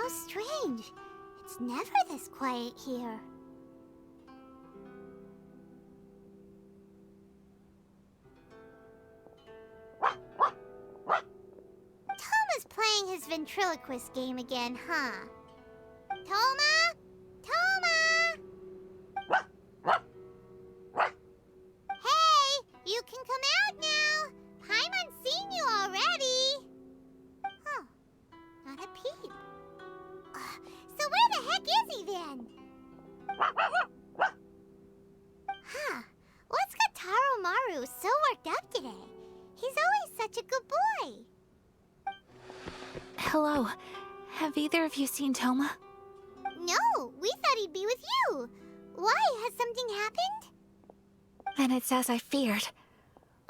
strange. It's never this quiet here. Toma's playing his ventriloquist game again, huh? Toma? Toma! Hey, you can come out now. Paimon's seen you already. Huh, not a peep. So where the heck is he then? Huh, what's got Taro Maru so worked up today? He's always such a good boy. Hello. Have either of you seen Toma? No, we thought he'd be with you. Why? Has something happened? Then it's as I feared.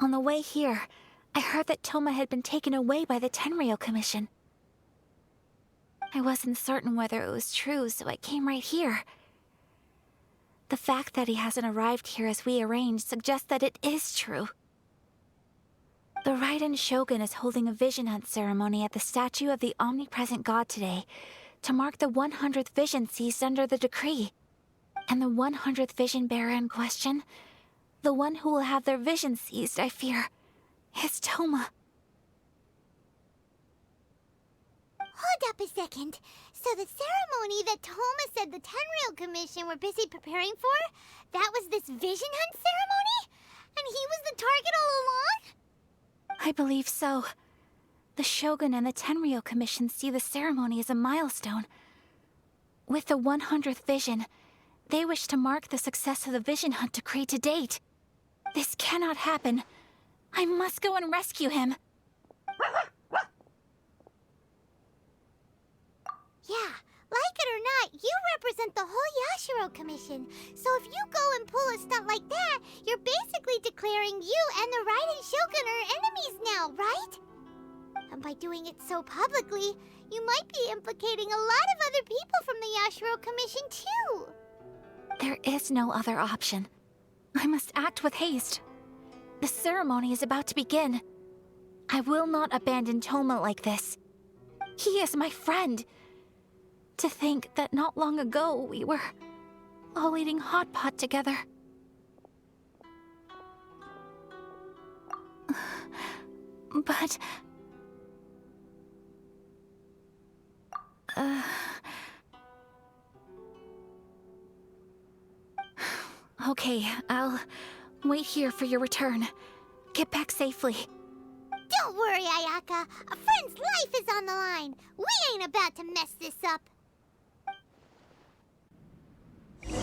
On the way here, I heard that Toma had been taken away by the Tenryou Commission. I wasn't certain whether it was true, so I came right here. The fact that he hasn't arrived here as we arranged suggests that it is true. The Raiden Shogun is holding a vision hunt ceremony at the statue of the omnipresent god today to mark the 100th vision seized under the decree. And the 100th vision bearer in question, the one who will have their vision seized, I fear, is Toma. Hold up a second. So the ceremony that Toma said the Tenryou Commission were busy preparing for, that was this vision hunt ceremony? And he was the target all along? I believe so. The Shogun and the Tenryou Commission see the ceremony as a milestone. With the 100th vision, they wish to mark the success of the vision hunt decree to date. This cannot happen. I must go and rescue him. Yeah, like it or not, you represent the whole Yashiro Commission. So if you go and pull a stunt like that, you're basically declaring you and the Raiden Shogun are enemies now, right? And by doing it so publicly, you might be implicating a lot of other people from the Yashiro Commission too. There is no other option. I must act with haste. The ceremony is about to begin. I will not abandon Toma like this. He is my friend. To think that not long ago we were all eating hot pot together. But... Okay, I'll wait here for your return. Get back safely. Don't worry, Ayaka. A friend's life is on the line. We ain't about to mess this up. The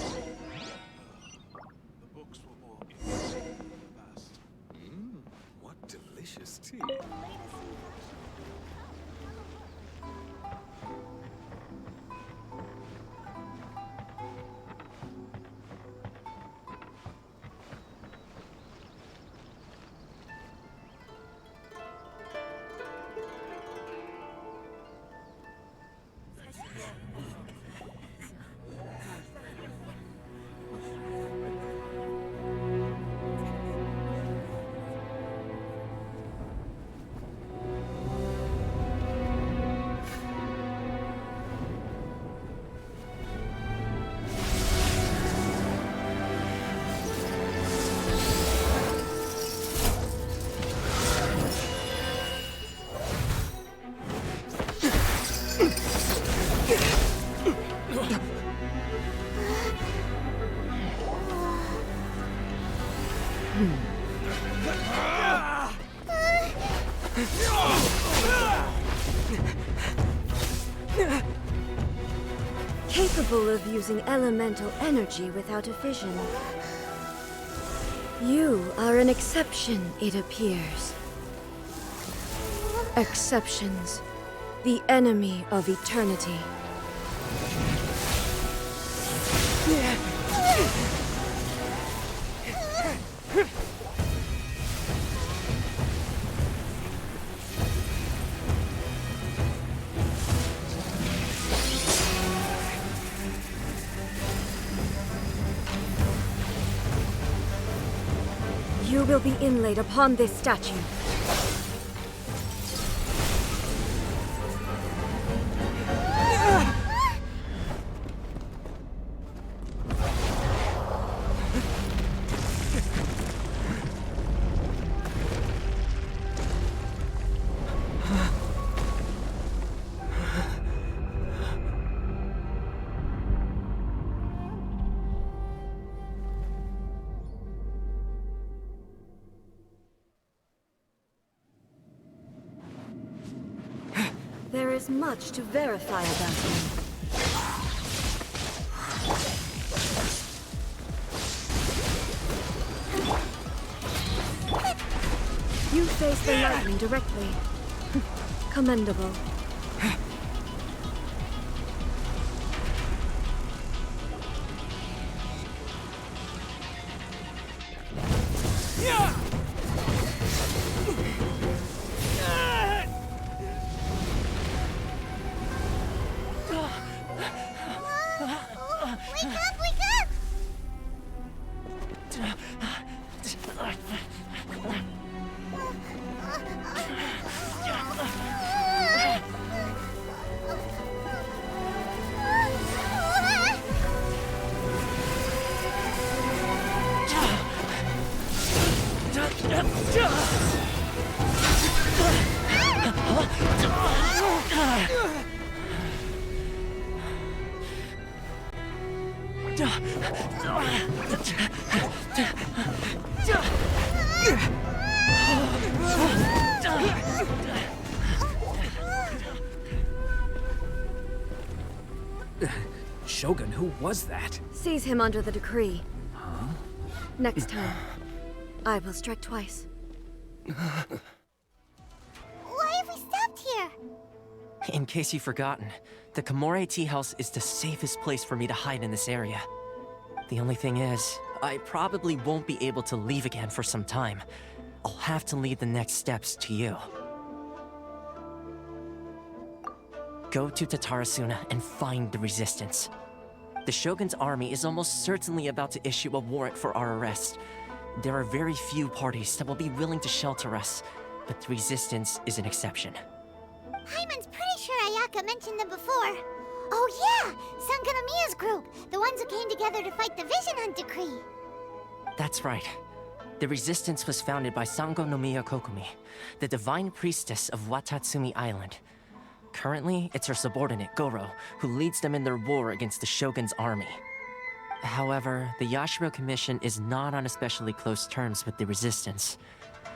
books were more interesting in the past. What delicious tea. Capable of using elemental energy without a fission. You are an exception, it appears. Exceptions. The enemy of eternity. You will be inlaid upon this statue. is much to verify about him. You face the lightning directly. Commendable. Wake up, wake up! Shogun, who was that? Seize him under the decree. Next time, I will strike twice. Why have we stopped here? In case you've forgotten, the Komore Tea House is the safest place for me to hide in this area. The only thing is, I probably won't be able to leave again for some time. I'll have to leave the next steps to you. Go to Tatarasuna and find the resistance. The Shogun's army is almost certainly about to issue a warrant for our arrest. There are very few parties that will be willing to shelter us, but the resistance is an exception. Paimon's pretty sure Ayaka mentioned them before. Oh yeah! Sangonomiya's group! The ones who came together to fight the Vision Hunt Decree! That's right. The resistance was founded by Sangonomiya Kokomi, the divine priestess of Watatsumi Island. Currently, it's her subordinate, Gorou, who leads them in their war against the Shogun's army. However, the Yashiro Commission is not on especially close terms with the resistance,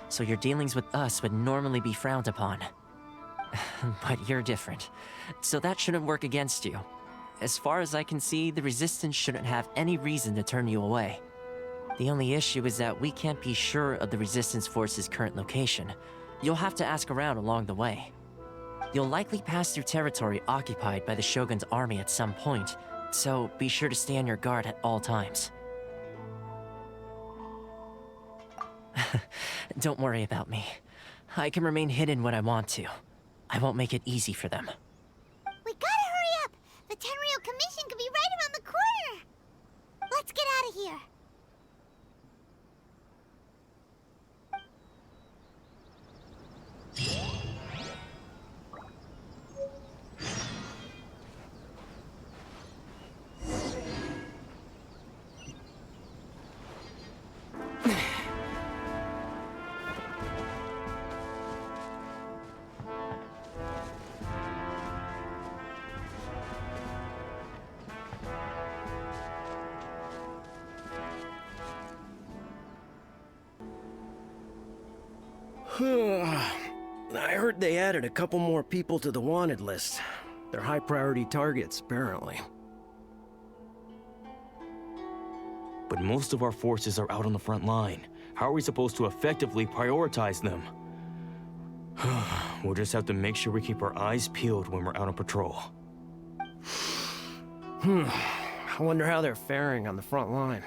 so your dealings with us would normally be frowned upon. But you're different, so that shouldn't work against you. As far as I can see, the resistance shouldn't have any reason to turn you away. The only issue is that we can't be sure of the resistance force's current location. You'll have to ask around along the way. You'll likely pass through territory occupied by the Shogun's army at some point, so be sure to stay on your guard at all times. Don't worry about me. I can remain hidden when I want to. I won't make it easy for them. We gotta hurry up! The Tenryou Commission could be right around the corner! Let's get out of here! I heard they added a couple more people to the wanted list. They're high priority targets, apparently. But most of our forces are out on the front line. How are we supposed to effectively prioritize them? We'll just have to make sure we keep our eyes peeled when we're out on patrol. I wonder how they're faring on the front line.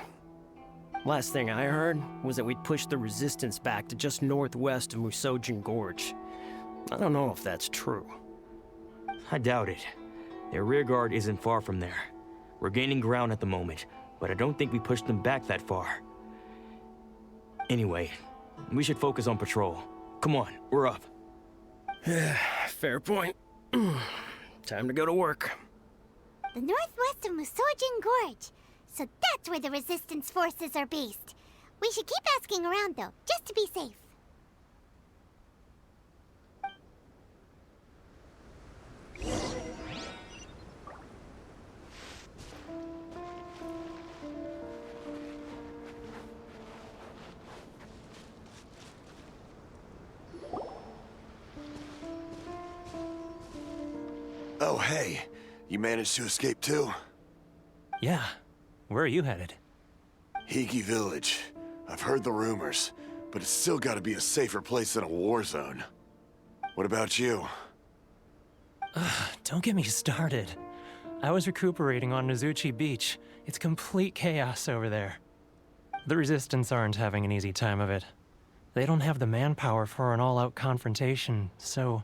Last thing I heard was that we'd pushed the resistance back to just northwest of Musojin Gorge. I don't know if that's true. I doubt it. Their rear guard isn't far from there. We're gaining ground at the moment, but I don't think we pushed them back that far. Anyway, we should focus on patrol. Come on, we're up. Fair point. Time to go to work. The northwest of Musojin Gorge. So that's where the resistance forces are based. We should keep asking around though, just to be safe. Oh, hey. You managed to escape too? Yeah. Where are you headed? Hiki Village. I've heard the rumors, but it's still gotta be a safer place than a war zone. What about you? Don't get me started. I was recuperating on Nozuchi Beach. It's complete chaos over there. The Resistance aren't having an easy time of it. They don't have the manpower for an all-out confrontation, so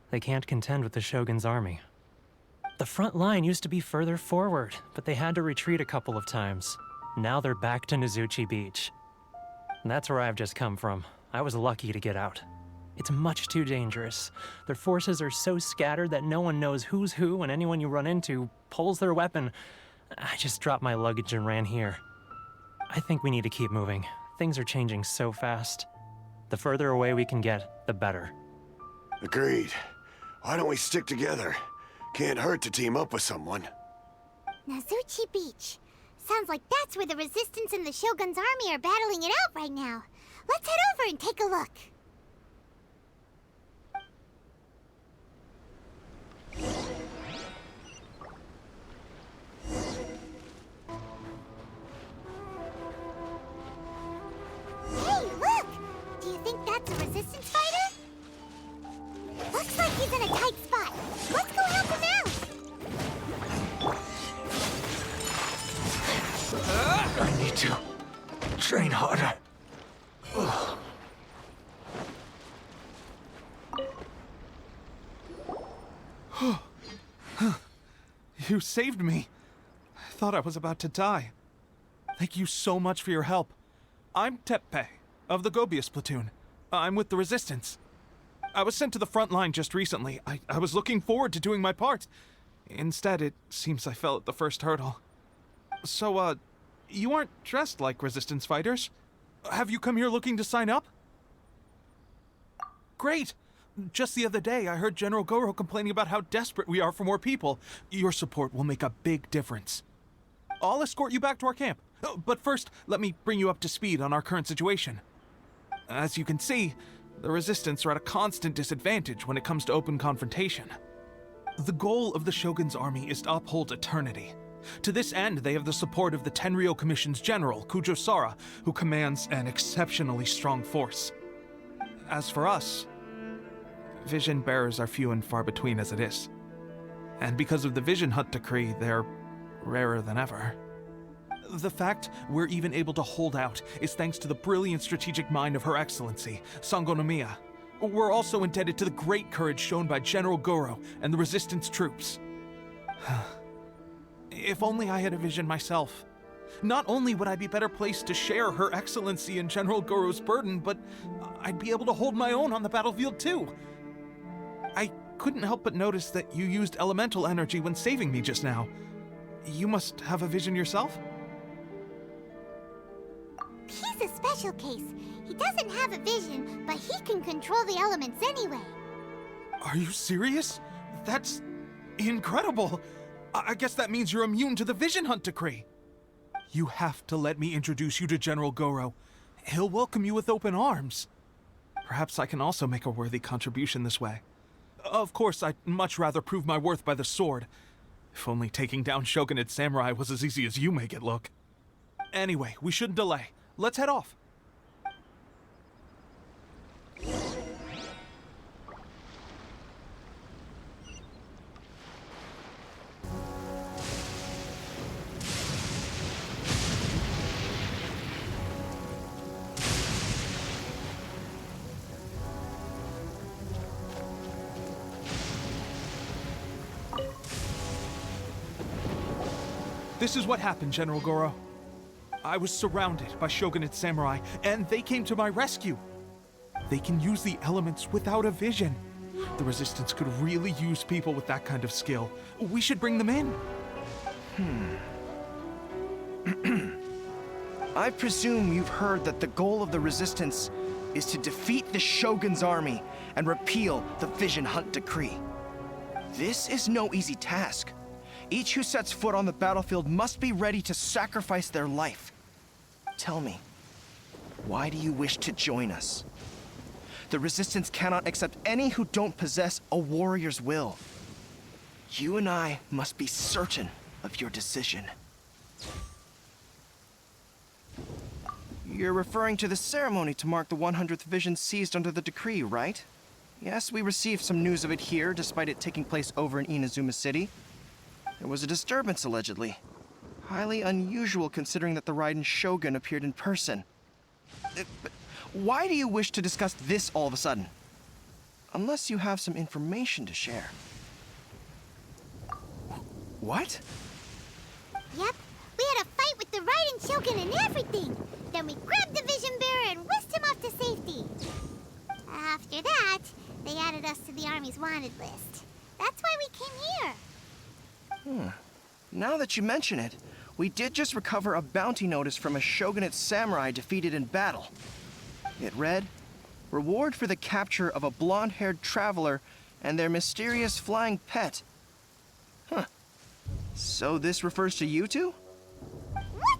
they can't contend with the Shogun's army. The front line used to be further forward, but they had to retreat a couple of times. Now they're back to Nozuchi Beach. That's where I've just come from. I was lucky to get out. It's much too dangerous. Their forces are so scattered that no one knows who's who, and anyone you run into pulls their weapon. I just dropped my luggage and ran here. I think we need to keep moving. Things are changing so fast. The further away we can get, the better. Agreed. Why don't we stick together? Can't hurt to team up with someone. Nozuchi Beach. Sounds like that's where the Resistance and the Shogun's army are battling it out right now. Let's head over and take a look. Hey, look! Do you think that's a Resistance fighter? Looks like he's in a tight spot. Let's go help him out! I need to train harder. You saved me. I thought I was about to die. Thank you so much for your help. I'm Teppei, of the Gobius platoon. I'm with the Resistance. I was sent to the front line just recently. I was looking forward to doing my part. Instead, it seems I fell at the first hurdle. So, you aren't dressed like Resistance fighters. Have you come here looking to sign up? Great! Just the other day, I heard General Gorou complaining about how desperate we are for more people. Your support will make a big difference. I'll escort you back to our camp. But first, let me bring you up to speed on our current situation. As you can see, the Resistance are at a constant disadvantage when it comes to open confrontation. The goal of the Shogun's army is to uphold eternity. To this end, they have the support of the Tenryou Commission's general, Kujou Sara, who commands an exceptionally strong force. As for us, vision bearers are few and far between as it is. And because of the Vision Hunt decree, they're rarer than ever. The fact we're even able to hold out is thanks to the brilliant strategic mind of Her Excellency, Sango no Miya. We're also indebted to the great courage shown by General Gorou and the Resistance troops. If only I had a vision myself. Not only would I be better placed to share Her Excellency and General Gorou's burden, but I'd be able to hold my own on the battlefield too. I couldn't help but notice that you used elemental energy when saving me just now. You must have a vision yourself? He's a special case. He doesn't have a vision, but he can control the elements anyway. Are you serious? That's incredible. I guess that means you're immune to the Vision Hunt decree. You have to let me introduce you to General Gorou. He'll welcome you with open arms. Perhaps I can also make a worthy contribution this way. Of course, I'd much rather prove my worth by the sword. If only taking down Shogunate samurai was as easy as you make it look. Anyway, we shouldn't delay. Let's head off. This is what happened, General Gorou. I was surrounded by Shogunate samurai, and they came to my rescue. They can use the elements without a vision. The Resistance could really use people with that kind of skill. We should bring them in. I presume you've heard that the goal of the Resistance is to defeat the Shogun's army and repeal the Vision Hunt decree. This is no easy task. Each who sets foot on the battlefield must be ready to sacrifice their life. Tell me, why do you wish to join us? The Resistance cannot accept any who don't possess a warrior's will. You and I must be certain of your decision. You're referring to the ceremony to mark the 100th vision seized under the decree, right? Yes, we received some news of it here, despite it taking place over in Inazuma City. There was a disturbance, allegedly. Highly unusual considering that the Raiden Shogun appeared in person. But why do you wish to discuss this all of a sudden? Unless you have some information to share. What? Yep, we had a fight with the Raiden Shogun and everything. Then we grabbed the Vision Bearer and whisked him off to safety. After that, they added us to the Army's wanted list. That's why we came here. Now that you mention it, we did just recover a bounty notice from a shogunate samurai defeated in battle. It read, "Reward for the capture of a blonde-haired traveler and their mysterious flying pet." So this refers to you two? What?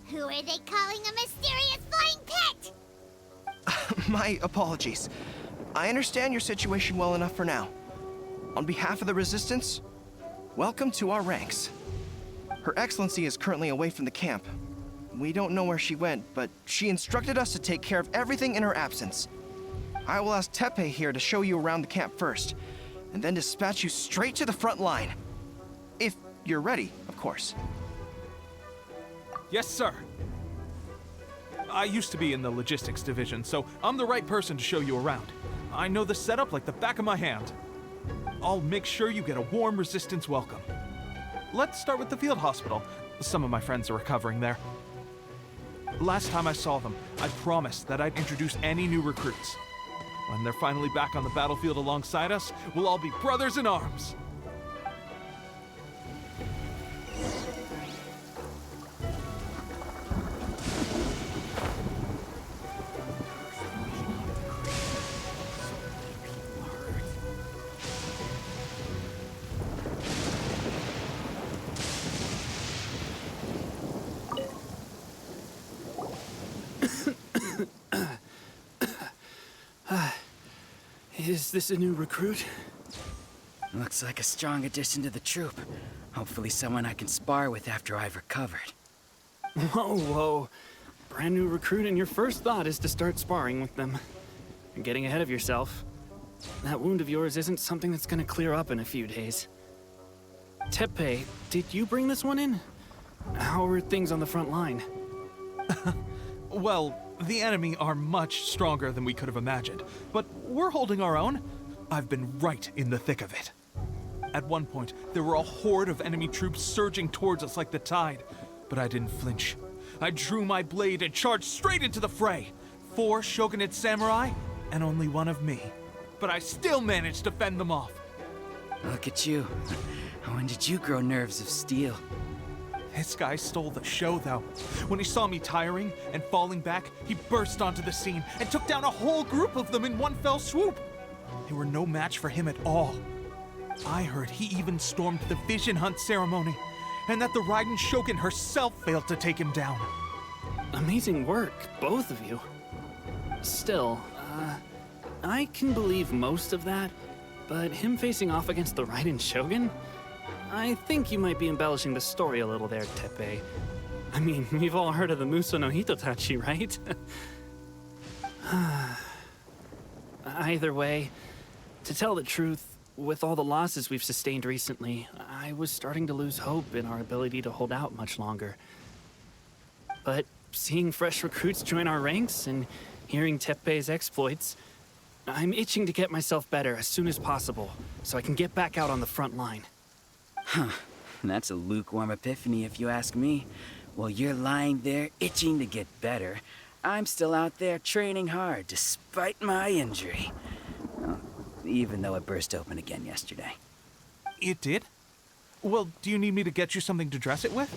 Who are they calling a mysterious flying pet? My apologies. I understand your situation well enough for now. On behalf of the Resistance, welcome to our ranks. Her Excellency is currently away from the camp. We don't know where she went, but she instructed us to take care of everything in her absence. I will ask Teppei here to show you around the camp first, and then dispatch you straight to the front line. If you're ready, of course. Yes, sir. I used to be in the logistics division, so I'm the right person to show you around. I know the setup like the back of my hand. I'll make sure you get a warm Resistance welcome. Let's start with the field hospital. Some of my friends are recovering there. Last time I saw them, I promised that I'd introduce any new recruits. When they're finally back on the battlefield alongside us, we'll all be brothers in arms. Is this a new recruit? Looks like a strong addition to the troop. Hopefully someone I can spar with after I've recovered. Whoa. Brand new recruit and your first thought is to start sparring with them. You're getting ahead of yourself. That wound of yours isn't something that's gonna clear up in a few days. Teppei, did you bring this one in? How are things on the front line? Well, the enemy are much stronger than we could have imagined, but we're holding our own. I've been right in the thick of it. At one point, there were a horde of enemy troops surging towards us like the tide, but I didn't flinch. I drew my blade and charged straight into the fray. 4 shogunate samurai, and only one of me. But I still managed to fend them off. Look at you. When did you grow nerves of steel? This guy stole the show, though. When he saw me tiring and falling back, he burst onto the scene and took down a whole group of them in one fell swoop. They were no match for him at all. I heard he even stormed the Vision Hunt ceremony, and that the Raiden Shogun herself failed to take him down. Amazing work, both of you. Still, I can believe most of that, but him facing off against the Raiden Shogun? I think you might be embellishing the story a little there, Teppei. I mean, we've all heard of the Muso no Hitotachi, right? Either way, to tell the truth, with all the losses we've sustained recently, I was starting to lose hope in our ability to hold out much longer. But seeing fresh recruits join our ranks and hearing Teppei's exploits, I'm itching to get myself better as soon as possible so I can get back out on the front line. Huh. That's a lukewarm epiphany if you ask me. While you're lying there itching to get better, I'm still out there training hard despite my injury. Well, even though it burst open again yesterday. It did? Well, do you need me to get you something to dress it with?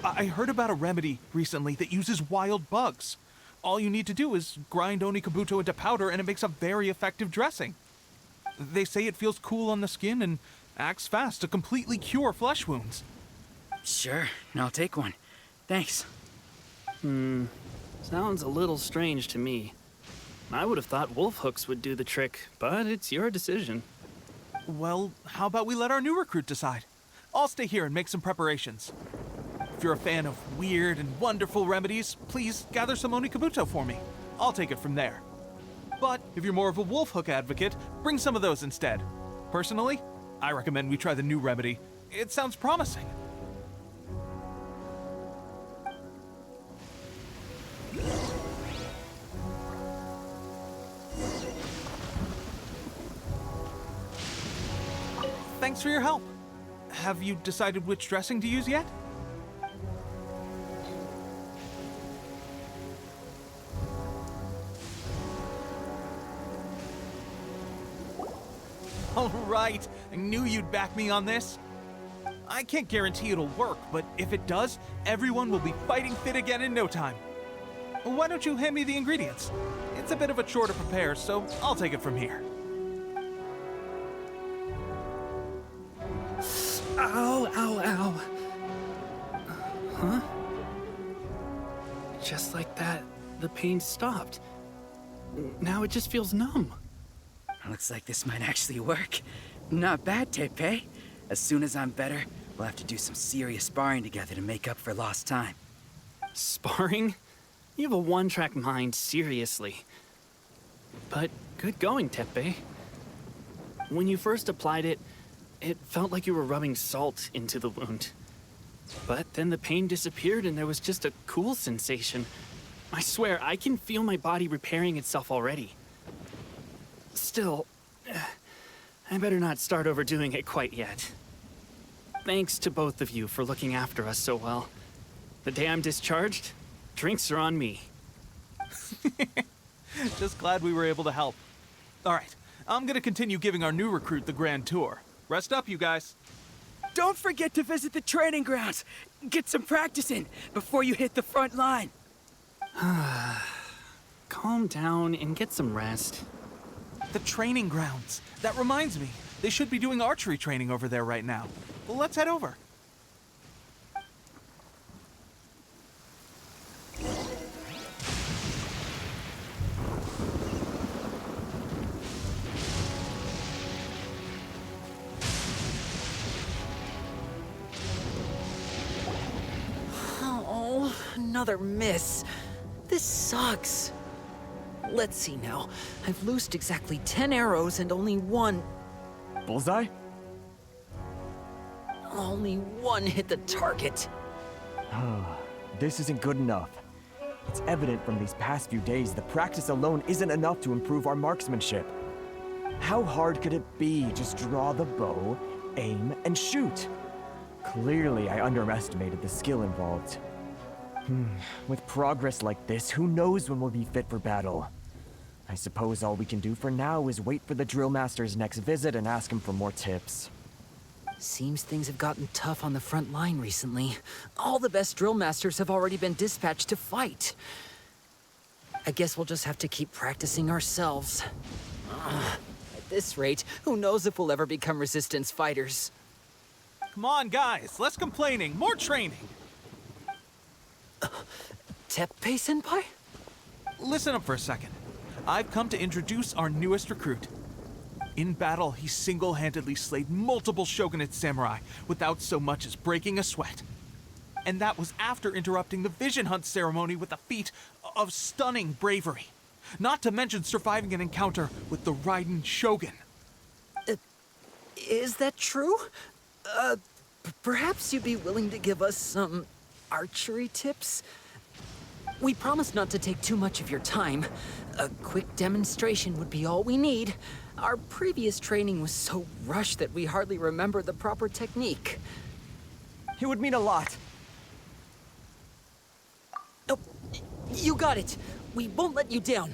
I heard about a remedy recently that uses wild bugs. All you need to do is grind Onikabuto into powder and it makes a very effective dressing. They say it feels cool on the skin and acts fast to completely cure flesh wounds. Sure, I'll take one. Thanks. Sounds a little strange to me. I would have thought wolf hooks would do the trick, but it's your decision. Well, how about we let our new recruit decide? I'll stay here and make some preparations. If you're a fan of weird and wonderful remedies, please gather some onikabuto for me. I'll take it from there. But if you're more of a wolf hook advocate, bring some of those instead. Personally, I recommend we try the new remedy. It sounds promising. Thanks for your help. Have you decided which dressing to use yet? All right, I knew you'd back me on this. I can't guarantee it'll work, but if it does, everyone will be fighting fit again in no time. Why don't you hand me the ingredients? It's a bit of a chore to prepare, so I'll take it from here. Ow, ow, ow. Huh? Just like that, the pain stopped. Now it just feels numb. Looks like this might actually work. Not bad, Tepe. As soon as I'm better, we'll have to do some serious sparring together to make up for lost time. Sparring? You have a one-track mind, seriously. But good going, Tepe. When you first applied it, it felt like you were rubbing salt into the wound. But then the pain disappeared and there was just a cool sensation. I swear, I can feel my body repairing itself already. Still, I better not start overdoing it quite yet. Thanks to both of you for looking after us so well. The day I'm discharged, drinks are on me. Just glad we were able to help. All right, I'm gonna continue giving our new recruit the grand tour. Rest up, you guys. Don't forget to visit the training grounds. Get some practice in before you hit the front line. Calm down and get some rest. The training grounds. That reminds me, they should be doing archery training over there right now. Well, let's head over. Oh, another miss. This sucks. Let's see now. I've loosed exactly 10 arrows and only one... Bullseye? Only one hit the target. This isn't good enough. It's evident from these past few days the practice alone isn't enough to improve our marksmanship. How hard could it be? Just draw the bow, aim, and shoot. Clearly, I underestimated the skill involved. With progress like this, who knows when we'll be fit for battle? I suppose all we can do for now is wait for the drill master's next visit and ask him for more tips. Seems things have gotten tough on the front line recently. All the best drill masters have already been dispatched to fight. I guess we'll just have to keep practicing ourselves. At this rate, who knows if we'll ever become resistance fighters. Come on, guys, less complaining, more training. Teppei-senpai? Listen up for a second. I've come to introduce our newest recruit. In battle, he single-handedly slayed multiple shogunate samurai without so much as breaking a sweat. And that was after interrupting the vision hunt ceremony with a feat of stunning bravery. Not to mention surviving an encounter with the Raiden shogun. Is that true? Perhaps you'd be willing to give us some archery tips? We promise not to take too much of your time. A quick demonstration would be all we need. Our previous training was so rushed that we hardly remember the proper technique. It would mean a lot. Oh, you got it. We won't let you down.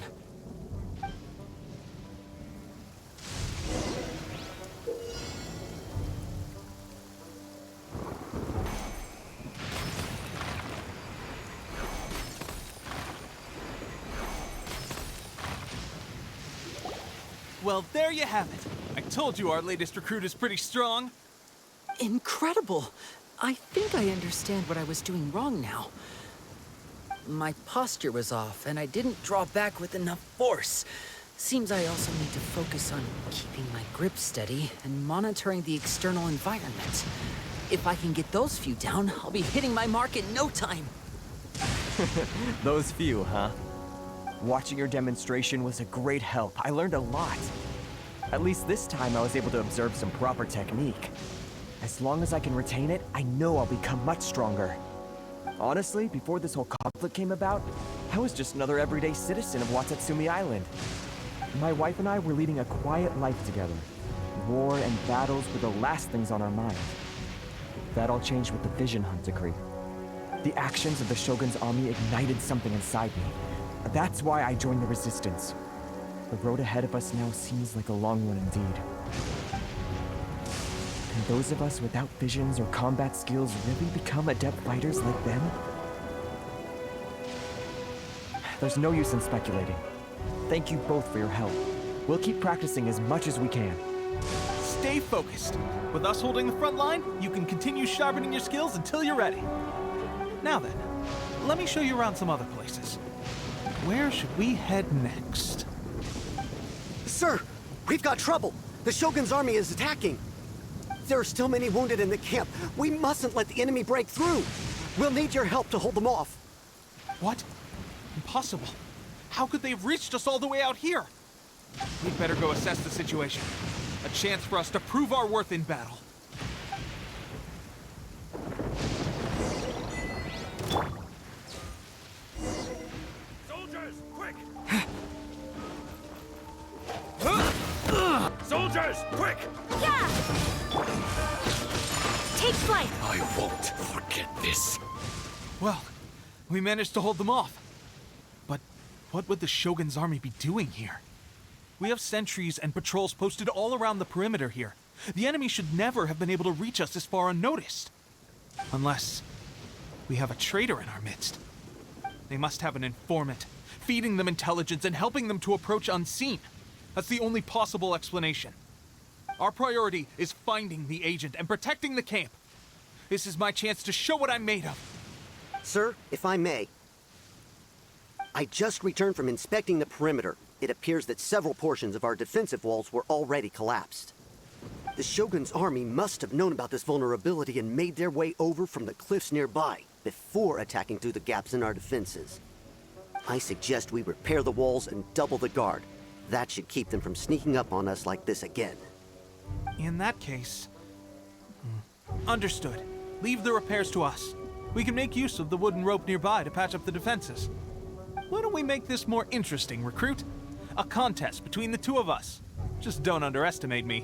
Well, there you have it. I told you our latest recruit is pretty strong. Incredible! I think I understand what I was doing wrong now. My posture was off, and I didn't draw back with enough force. Seems I also need to focus on keeping my grip steady and monitoring the external environment. If I can get those few down, I'll be hitting my mark in no time. Those few, huh? Watching your demonstration was a great help. I learned a lot. At least this time I was able to observe some proper technique. As long as I can retain it, I know I'll become much stronger. Honestly, before this whole conflict came about, I was just another everyday citizen of Watatsumi Island. My wife and I were leading a quiet life together. War and battles were the last things on our mind. That all changed with the Vision Hunt decree. The actions of the Shogun's army ignited something inside me. That's why I joined the Resistance. The road ahead of us now seems like a long one indeed. Can those of us without visions or combat skills really become adept fighters like them? There's no use in speculating. Thank you both for your help. We'll keep practicing as much as we can. Stay focused. With us holding the front line, you can continue sharpening your skills until you're ready. Now then, let me show you around some other places. Where should we head next? Sir, we've got trouble. The Shogun's army is attacking. There are still many wounded in the camp. We mustn't let the enemy break through. We'll need your help to hold them off. What? Impossible. How could they have reached us all the way out here? We'd better go assess the situation. A chance for us to prove our worth in battle. Soldiers, quick! Soldiers, quick! Yeah! Take flight! I won't forget this. Well, we managed to hold them off. But what would the Shogun's army be doing here? We have sentries and patrols posted all around the perimeter here. The enemy should never have been able to reach us this far unnoticed. Unless we have a traitor in our midst. They must have an informant, feeding them intelligence and helping them to approach unseen. That's the only possible explanation. Our priority is finding the agent and protecting the camp. This is my chance to show what I'm made of. Sir, if I may. I just returned from inspecting the perimeter. It appears that several portions of our defensive walls were already collapsed. The Shogun's army must have known about this vulnerability and made their way over from the cliffs nearby before attacking through the gaps in our defenses. I suggest we repair the walls and double the guard. That should keep them from sneaking up on us like this again. In that case... Understood. Leave the repairs to us. We can make use of the wooden rope nearby to patch up the defenses. Why don't we make this more interesting, recruit? A contest between the two of us. Just don't underestimate me.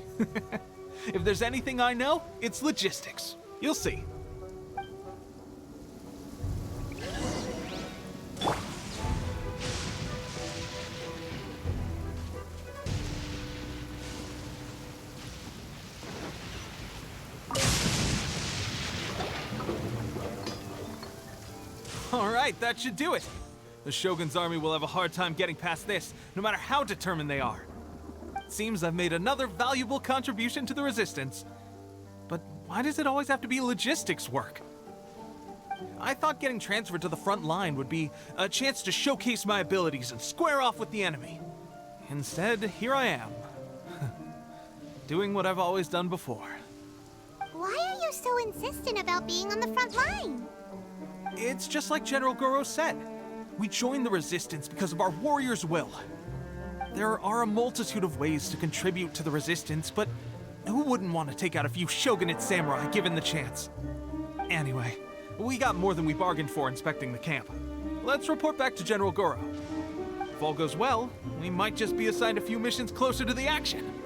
If there's anything I know, it's logistics. You'll see. All right, that should do it. The Shogun's army will have a hard time getting past this, no matter how determined they are. Seems I've made another valuable contribution to the Resistance. But why does it always have to be logistics work? I thought getting transferred to the front line would be a chance to showcase my abilities and square off with the enemy. Instead, here I am. Doing what I've always done before. Why are you so insistent about being on the front line? It's just like General Gorou said. We joined the Resistance because of our warrior's will. There are a multitude of ways to contribute to the Resistance, but who wouldn't want to take out a few shogunate samurai given the chance? Anyway, we got more than we bargained for inspecting the camp. Let's report back to General Gorou. If all goes well, we might just be assigned a few missions closer to the action.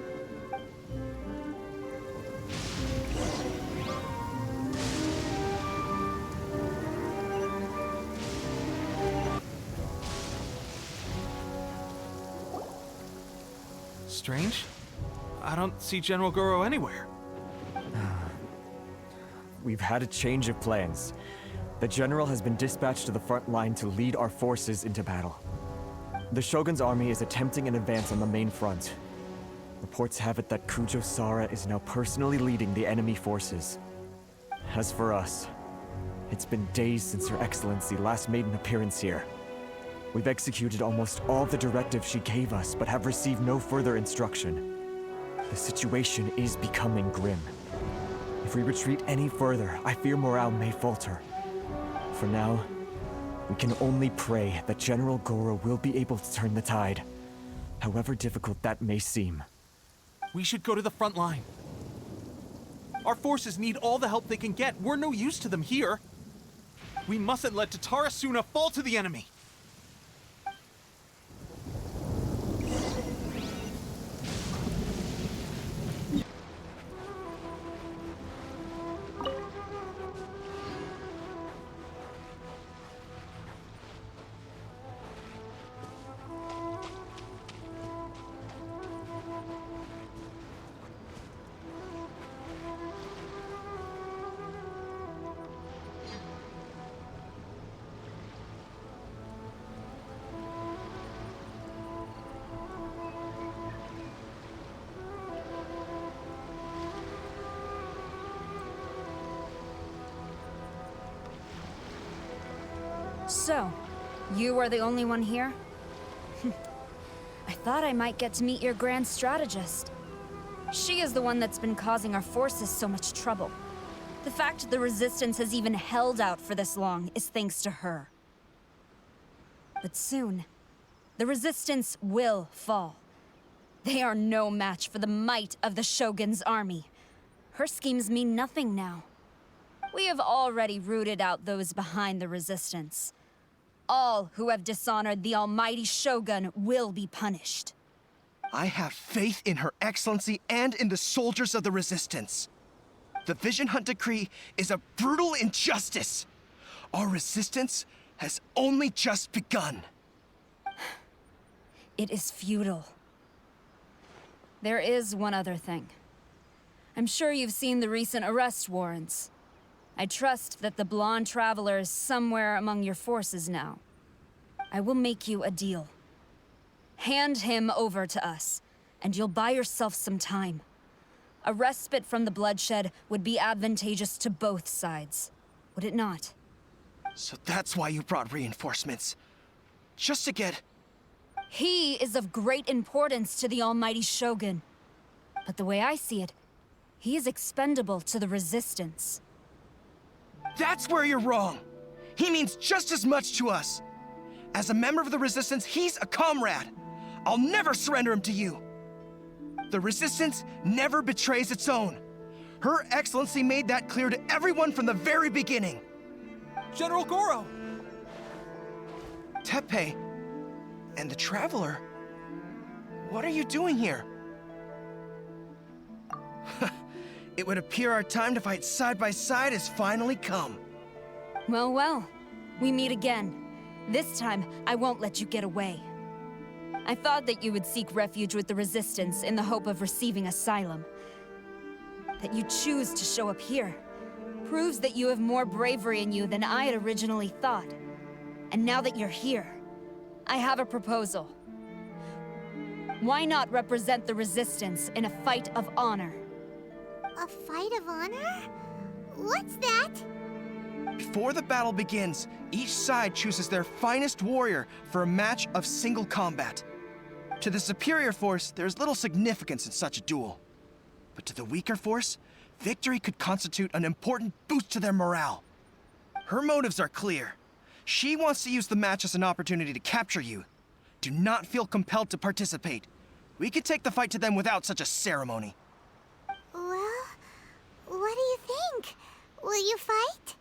Strange. I don't see General Gorou anywhere. We've had a change of plans. The General has been dispatched to the front line to lead our forces into battle. The Shogun's army is attempting an advance on the main front. Reports have it that Kujou Sara is now personally leading the enemy forces. As for us, it's been days since Her Excellency last made an appearance here. We've executed almost all the directives she gave us, but have received no further instruction. The situation is becoming grim. If we retreat any further, I fear morale may falter. For now, we can only pray that General Gorou will be able to turn the tide, however difficult that may seem. We should go to the front line. Our forces need all the help they can get. We're no use to them here. We mustn't let Tatarasuna fall to the enemy. So, you are the only one here? I thought I might get to meet your grand strategist. She is the one that's been causing our forces so much trouble. The fact the Resistance has even held out for this long is thanks to her. But soon, the Resistance will fall. They are no match for the might of the Shogun's army. Her schemes mean nothing now. We have already rooted out those behind the Resistance. All who have dishonored the almighty Shogun will be punished. I have faith in Her Excellency and in the soldiers of the Resistance. The Vision Hunt Decree is a brutal injustice. Our resistance has only just begun. It is futile. There is one other thing. I'm sure you've seen the recent arrest warrants. I trust that the blonde traveler is somewhere among your forces now. I will make you a deal. Hand him over to us, and you'll buy yourself some time. A respite from the bloodshed would be advantageous to both sides, would it not? So that's why you brought reinforcements. Just to get... He is of great importance to the almighty Shogun. But the way I see it, he is expendable to the Resistance. That's where you're wrong. He means just as much to us. As a member of the Resistance, he's a comrade. I'll never surrender him to you. The Resistance never betrays its own. Her Excellency made that clear to everyone from the very beginning. General Gorou! Teppei and the Traveler, what are you doing here? It would appear our time to fight side by side has finally come. Well, well, we meet again. This time, I won't let you get away. I thought that you would seek refuge with the Resistance in the hope of receiving asylum. That you choose to show up here proves that you have more bravery in you than I had originally thought. And now that you're here, I have a proposal. Why not represent the Resistance in a fight of honor? A fight of honor? What's that? Before the battle begins, each side chooses their finest warrior for a match of single combat. To the superior force, there is little significance in such a duel. But to the weaker force, victory could constitute an important boost to their morale. Her motives are clear. She wants to use the match as an opportunity to capture you. Do not feel compelled to participate. We could take the fight to them without such a ceremony. Well, what do you think? Will you fight?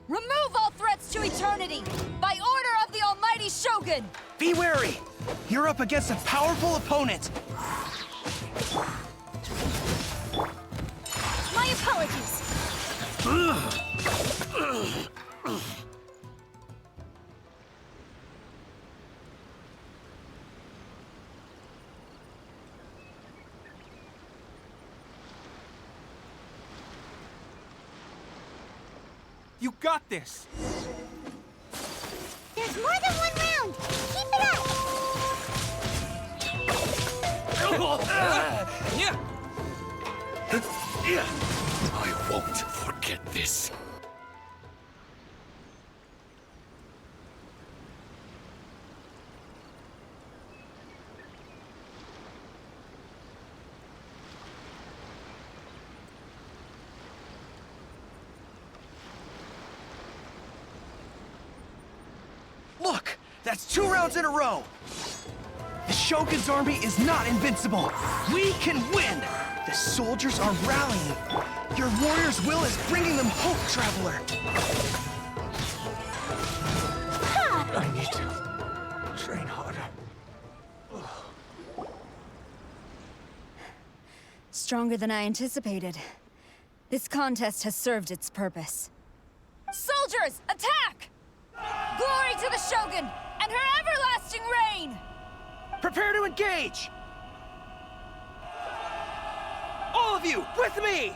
Remove all threats to eternity! By order of the almighty Shogun! Be wary! You're up against a powerful opponent! My apologies! got this! There's more than one round! Keep it up! I won't forget this. Look! That's 2 rounds in a row! The Shogun's army is not invincible! We can win! The soldiers are rallying! Your warrior's will is bringing them hope, Traveler! I need to train harder. Stronger than I anticipated. This contest has served its purpose. Soldiers, attack! Glory to the Shogun and her everlasting reign! Prepare to engage! All of you, with me!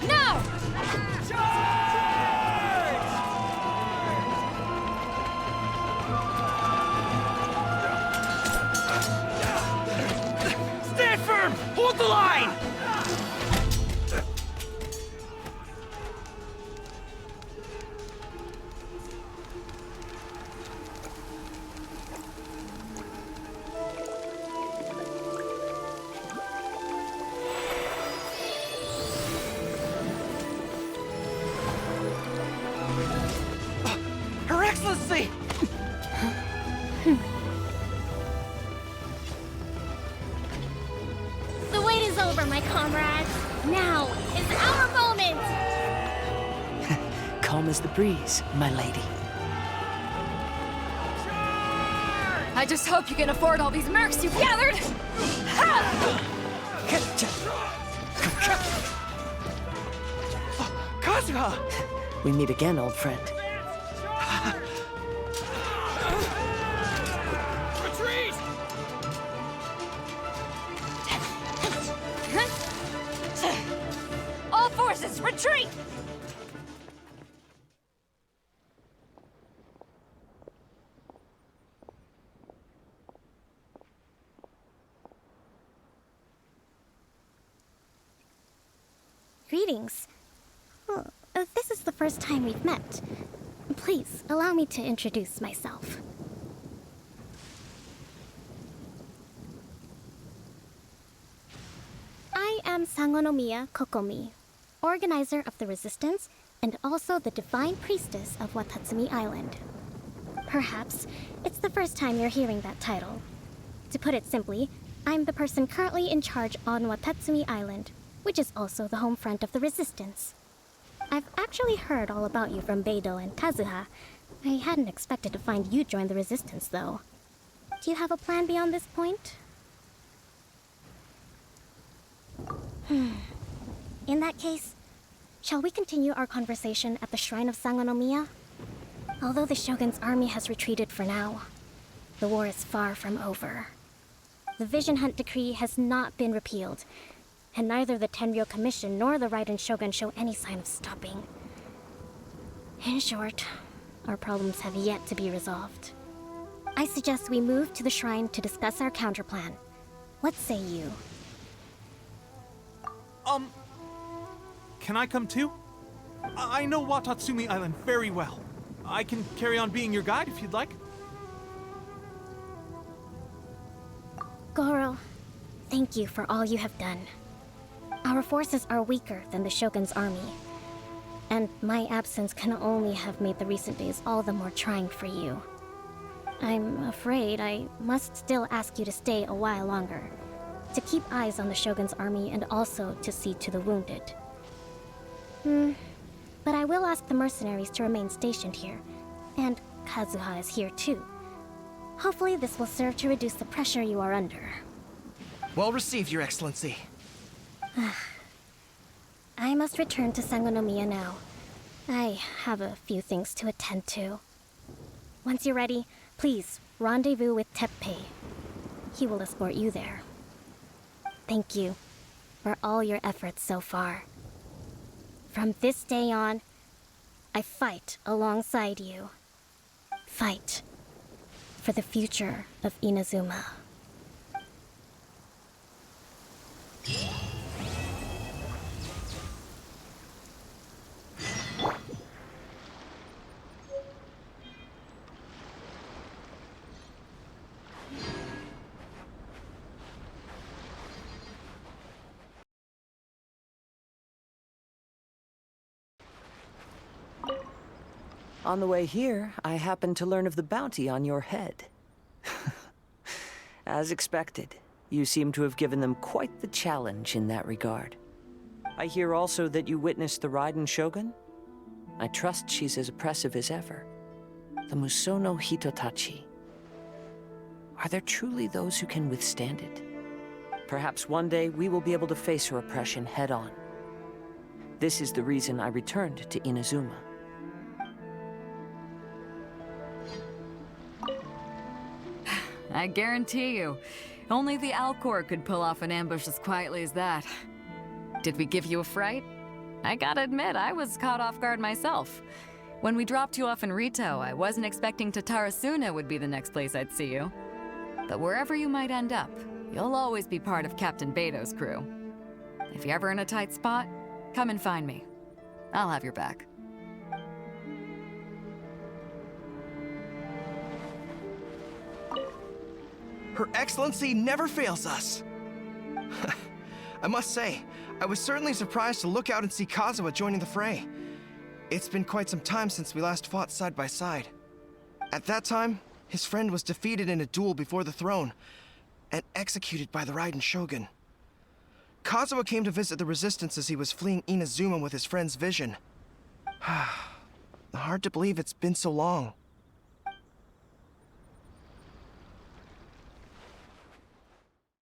No! Stand firm! Hold the line! Her Excellency! The wait is over, my comrades. Now is our moment! Calm as the breeze, my lady. I just hope you can afford all these mercs you've gathered! Kazuha! We meet again, old friend. Retreat! All forces, retreat! Greetings. Well, this is the first time we've met. Please, allow me to introduce myself. I am Sangonomiya Kokomi, organizer of the Resistance and also the Divine Priestess of Watatsumi Island. Perhaps it's the first time you're hearing that title. To put it simply, I'm the person currently in charge on Watatsumi Island, which is also the home front of the Resistance. I've actually heard all about you from Beidou and Kazuha. I hadn't expected to find you join the Resistance, though. Do you have a plan beyond this point? In that case, shall we continue our conversation at the Shrine of Sangonomiya? Although the Shogun's army has retreated for now, the war is far from over. The Vision Hunt Decree has not been repealed, and neither the Tenryou Commission nor the Raiden Shogun show any sign of stopping. In short, our problems have yet to be resolved. I suggest we move to the shrine to discuss our counterplan. What say you? Can I come too? I know Watatsumi Island very well. I can carry on being your guide if you'd like. Gorou, thank you for all you have done. Our forces are weaker than the Shogun's army, and my absence can only have made the recent days all the more trying for you. I'm afraid I must still ask you to stay a while longer, to keep eyes on the Shogun's army and also to see to the wounded. But I will ask the mercenaries to remain stationed here, and Kazuha is here too. Hopefully this will serve to reduce the pressure you are under. Well received, Your Excellency. I must return to Sangonomiya now. I have a few things to attend to. Once you're ready, please rendezvous with Teppei. He will escort you there. Thank you for all your efforts so far. From this day on, I fight alongside you. Fight for the future of Inazuma. On the way here, I happened to learn of the bounty on your head. As expected, you seem to have given them quite the challenge in that regard. I hear also that you witnessed the Raiden Shogun? I trust she's as oppressive as ever. The Musono Hitotachi. Are there truly those who can withstand it? Perhaps one day we will be able to face her oppression head-on. This is the reason I returned to Inazuma. I guarantee you, only the Alcor could pull off an ambush as quietly as that. Did we give you a fright? I gotta admit, I was caught off guard myself. When we dropped you off in Rito, I wasn't expecting Tatarasuna would be the next place I'd see you. But wherever you might end up, you'll always be part of Captain Beidou's crew. If you're ever in a tight spot, come and find me. I'll have your back. Her Excellency never fails us. I must say, I was certainly surprised to look out and see Kazuha joining the fray. It's been quite some time since we last fought side by side. At that time, his friend was defeated in a duel before the throne and executed by the Raiden Shogun. Kazuha came to visit the resistance as he was fleeing Inazuma with his friend's vision. Hard to believe it's been so long.